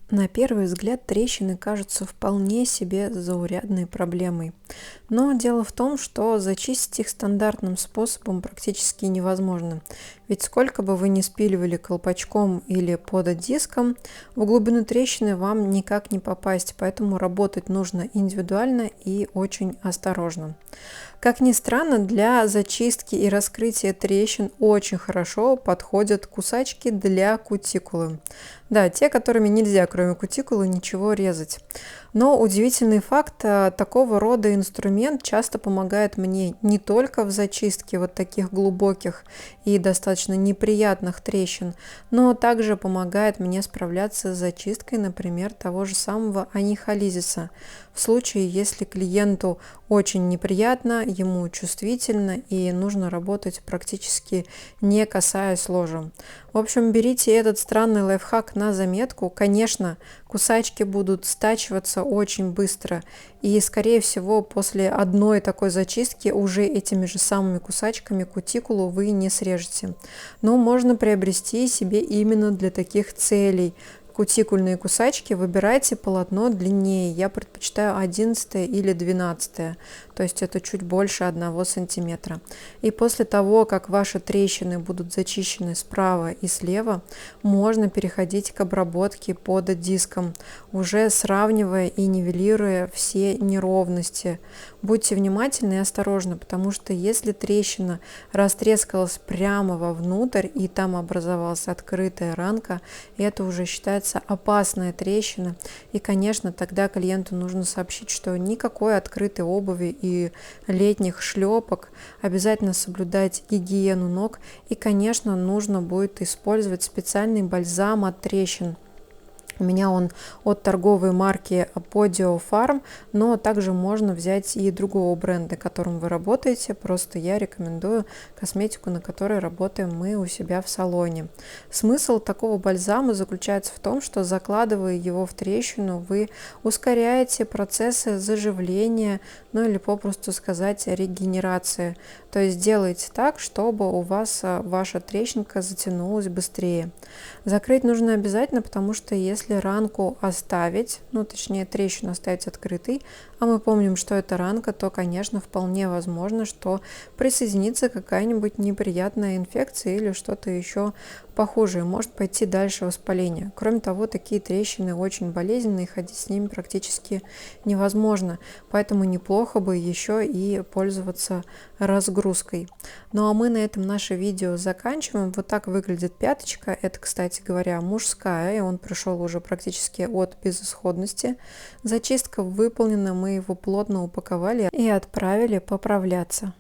На первый взгляд трещины кажутся вполне себе заурядной проблемой. Но дело в том, что зачистить их стандартным способом практически невозможно. Ведь сколько бы вы ни спиливали колпачком или поддиском, в глубину трещины вам никак не попасть, поэтому работать нужно индивидуально и очень осторожно. Как ни странно, для зачистки и раскрытия трещин очень хорошо подходят кусачки для кутикулы. Да, те, которыми нельзя, кроме кутикулы, ничего резать. Но удивительный факт, такого рода инструмент часто помогает мне не только в зачистке вот таких глубоких и достаточно неприятных трещин, но также помогает мне справляться с зачисткой, например, того же самого анихализиса. В случае, если клиенту очень неприятно, ему чувствительно и нужно работать практически не касаясь ложа. В общем, берите этот странный лайфхак на заметку. Конечно, кусачки будут стачиваться очень быстро, и, скорее всего, после одной такой зачистки уже этими же самыми кусачками кутикулу вы не срежете. Но можно приобрести себе именно для таких целей кутикульные кусачки. Выбирайте полотно длиннее, я предпочитаю 11 или 12, то есть это чуть больше 1 сантиметра. И после того, как ваши трещины будут зачищены справа и слева, можно переходить к обработке под диском, уже сравнивая и нивелируя все неровности. Будьте внимательны и осторожны, потому что если трещина растрескалась прямо вовнутрь и там образовалась открытая ранка, это уже считается опасная трещина. И, конечно, тогда клиенту нужно сообщить, что никакой открытой обуви и летних шлепок, обязательно соблюдать гигиену ног, и, конечно, нужно будет использовать специальный бальзам от трещин. У меня он от торговой марки Podio Farm, но также можно взять и другого бренда, которым вы работаете. Просто я рекомендую косметику, на которой работаем мы у себя в салоне. Смысл такого бальзама заключается в том, что, закладывая его в трещину, вы ускоряете процессы заживления, ну или попросту сказать регенерации. То есть делайте так, чтобы у вас ваша трещинка затянулась быстрее. Закрыть нужно обязательно, потому что если ранку оставить, ну точнее трещину оставить открытой, а мы помним, что это ранка, то, конечно, вполне возможно, что присоединится какая-нибудь неприятная инфекция или что-то еще похуже, может пойти дальше воспаление. Кроме того, такие трещины очень болезненные, ходить с ними практически невозможно, поэтому неплохо бы еще и пользоваться разгрузкой. Ну а мы на этом наше видео заканчиваем. Вот так выглядит пяточка. Это, кстати говоря, мужская, и он пришел уже практически от безысходности. Зачистка выполнена, мы его плотно упаковали и отправили поправляться.